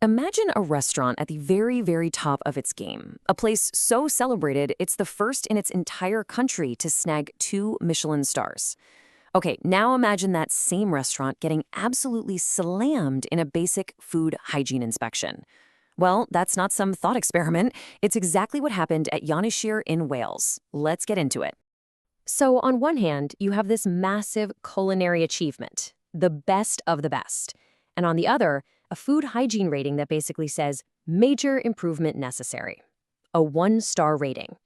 Imagine a restaurant at the very, very top of its game, a place so celebrated it's the first in its entire country to snag 2 Michelin stars. Okay, now imagine that same restaurant getting absolutely slammed in a basic food hygiene inspection. Well, that's not some thought experiment. It's exactly what happened at Ynyshir in Wales. Let's get into it. So, on one hand, you have this massive culinary achievement, the best of the best. And on the other, a food hygiene rating that basically says, major improvement necessary. A 1-star rating.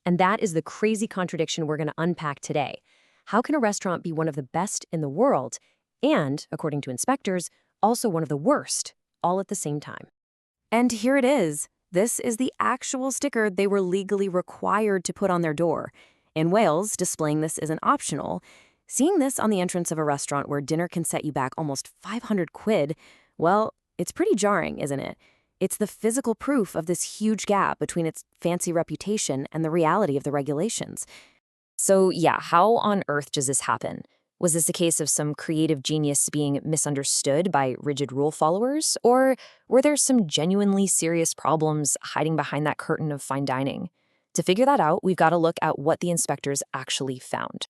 And that is the crazy contradiction we're going to unpack today. How can a restaurant be one of the best in the world and, according to inspectors, also one of the worst, all at the same time? And here it is. This is the actual sticker they were legally required to put on their door. In Wales, displaying this isn't optional. Seeing this on the entrance of a restaurant where dinner can set you back almost 500 quid, well, it's pretty jarring, isn't it? It's the physical proof of this huge gap between its fancy reputation and the reality of the regulations. So yeah, how on earth does this happen? Was this a case of some creative genius being misunderstood by rigid rule followers? Or were there some genuinely serious problems hiding behind that curtain of fine dining? To figure that out, we've got to look at what the inspectors actually found.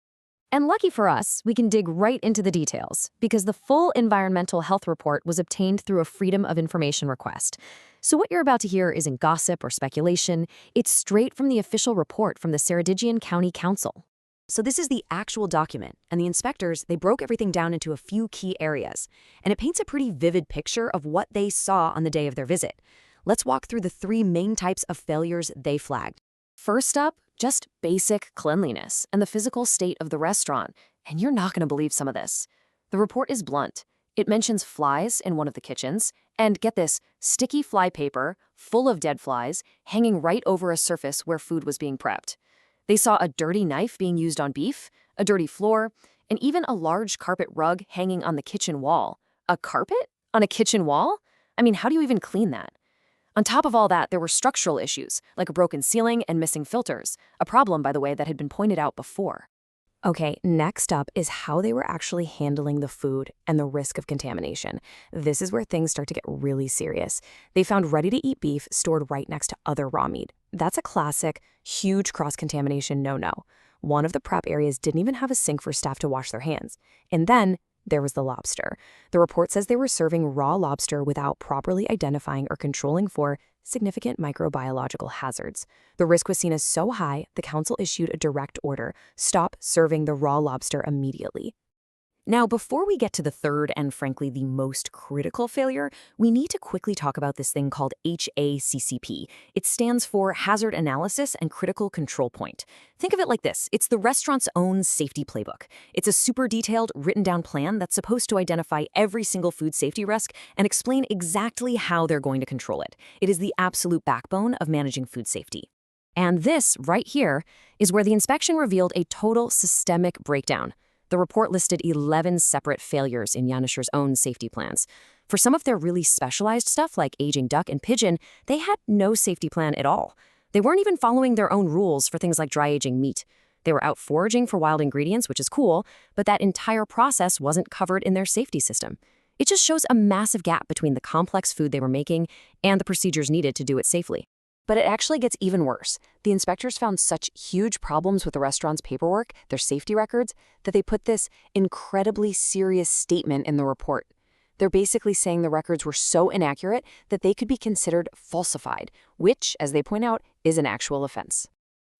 And lucky for us, we can dig right into the details, because the full environmental health report was obtained through a Freedom of Information request. So what you're about to hear isn't gossip or speculation. It's straight from the official report from the Ceredigion County Council. So this is the actual document, and the inspectors, they broke everything down into a few key areas. And it paints a pretty vivid picture of what they saw on the day of their visit. Let's walk through the 3 main types of failures they flagged. First up, just basic cleanliness and the physical state of the restaurant. And you're not going to believe some of this. The report is blunt. It mentions flies in one of the kitchens, and get this, sticky fly paper, full of dead flies, hanging right over a surface where food was being prepped. They saw a dirty knife being used on beef, a dirty floor, and even a large carpet rug hanging on the kitchen wall. A carpet? On a kitchen wall? I mean, how do you even clean that? On top of all that, there were structural issues, like a broken ceiling and missing filters, a problem, by the way, that had been pointed out before. Okay, next up is how they were actually handling the food and the risk of contamination. This is where things start to get really serious. They found ready-to-eat beef stored right next to other raw meat. That's a classic, huge cross-contamination no-no. One of the prep areas didn't even have a sink for staff to wash their hands. And then there was the lobster. The report says they were serving raw lobster without properly identifying or controlling for significant microbiological hazards. The risk was seen as so high, the council issued a direct order: stop serving the raw lobster immediately. Now, before we get to the third and frankly the most critical failure, we need to quickly talk about this thing called HACCP. It stands for Hazard Analysis and Critical Control Point. Think of it like this: it's the restaurant's own safety playbook. It's a super detailed, written-down plan that's supposed to identify every single food safety risk and explain exactly how they're going to control it. It is the absolute backbone of managing food safety. And this, right here, is where the inspection revealed a total systemic breakdown. The report listed 11 separate failures in Ynyshir's own safety plans. For some of their really specialized stuff, like aging duck and pigeon, they had no safety plan at all. They weren't even following their own rules for things like dry aging meat. They were out foraging for wild ingredients, which is cool, but that entire process wasn't covered in their safety system. It just shows a massive gap between the complex food they were making and the procedures needed to do it safely. But it actually gets even worse. The inspectors found such huge problems with the restaurant's paperwork, their safety records, that they put this incredibly serious statement in the report. They're basically saying the records were so inaccurate that they could be considered falsified, which, as they point out, is an actual offense.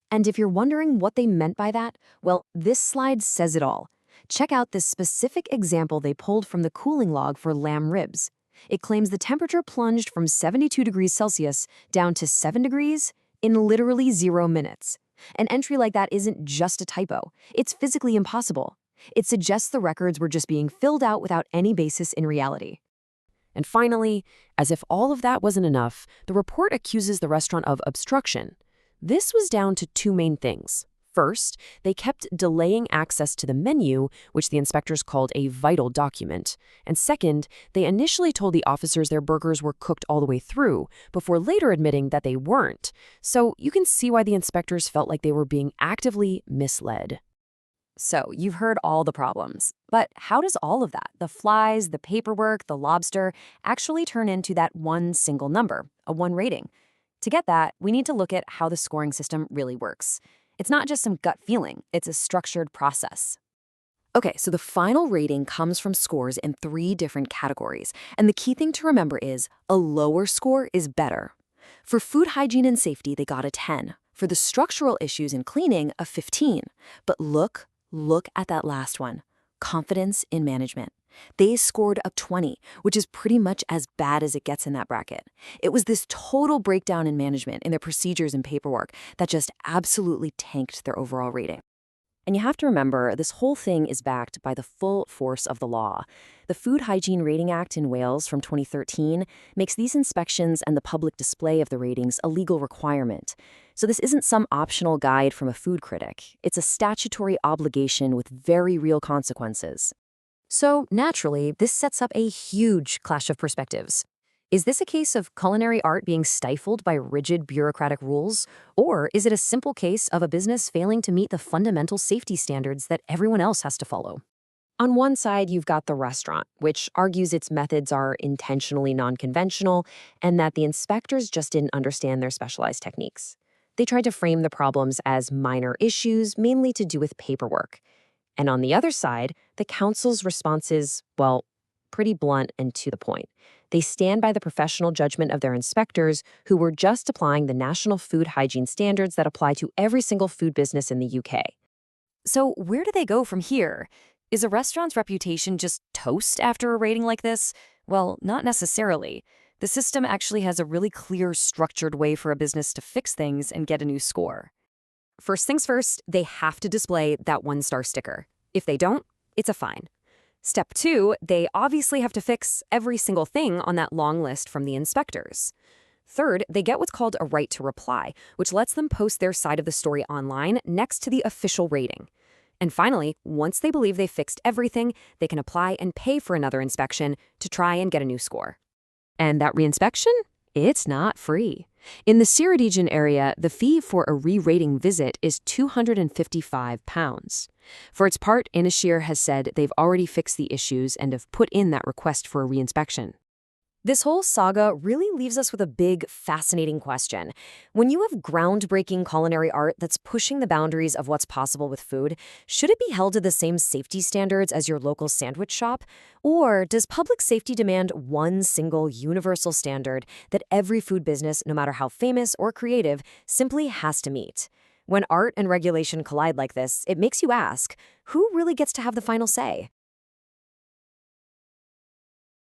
And if you're wondering what they meant by that, well, this slide says it all. Check out this specific example they pulled from the cooling log for lamb ribs. It claims the temperature plunged from 72 degrees Celsius down to 7 degrees in literally 0 minutes. An entry like that isn't just a typo. It's physically impossible. It suggests the records were just being filled out without any basis in reality. And finally, as if all of that wasn't enough, the report accuses the restaurant of obstruction. This was down to 2 main things. First, they kept delaying access to the menu, which the inspectors called a vital document. And second, they initially told the officers their burgers were cooked all the way through, before later admitting that they weren't. So you can see why the inspectors felt like they were being actively misled. So you've heard all the problems. But how does all of that, the flies, the paperwork, the lobster, actually turn into that one single number, a 1 rating? To get that, we need to look at how the scoring system really works. It's not just some gut feeling, it's a structured process. Okay, so the final rating comes from scores in 3 different categories. And the key thing to remember is a lower score is better. For food hygiene and safety, they got a 10. For the structural issues in cleaning, a 15. But look at that last one, confidence in management. They scored a 20, which is pretty much as bad as it gets in that bracket. It was this total breakdown in management, in their procedures and paperwork, that just absolutely tanked their overall rating. And you have to remember, this whole thing is backed by the full force of the law. The Food Hygiene Rating Act in Wales from 2013 makes these inspections and the public display of the ratings a legal requirement. So this isn't some optional guide from a food critic. It's a statutory obligation with very real consequences. So naturally, this sets up a huge clash of perspectives. Is this a case of culinary art being stifled by rigid bureaucratic rules? Or is it a simple case of a business failing to meet the fundamental safety standards that everyone else has to follow? On one side, you've got the restaurant, which argues its methods are intentionally non-conventional and that the inspectors just didn't understand their specialized techniques. They tried to frame the problems as minor issues, mainly to do with paperwork. And on the other side, the council's response is, well, pretty blunt and to the point. They stand by the professional judgment of their inspectors, who were just applying the national food hygiene standards that apply to every single food business in the UK. So where do they go from here? Is a restaurant's reputation just toast after a rating like this? Well, not necessarily. The system actually has a really clear, structured way for a business to fix things and get a new score. First things first, they have to display that 1-star sticker. If they don't, it's a fine. Step 2, they obviously have to fix every single thing on that long list from the inspectors. Third, they get what's called a right to reply, which lets them post their side of the story online next to the official rating. And finally, once they believe they've fixed everything, they can apply and pay for another inspection to try and get a new score. And that reinspection? It's not free. In the Ceredigion area, the fee for a re-rating visit is £255. For its part, Ynyshir has said they've already fixed the issues and have put in that request for a reinspection. This whole saga really leaves us with a big, fascinating question. When you have groundbreaking culinary art that's pushing the boundaries of what's possible with food, should it be held to the same safety standards as your local sandwich shop? Or does public safety demand one single universal standard that every food business, no matter how famous or creative, simply has to meet? When art and regulation collide like this, it makes you ask, who really gets to have the final say?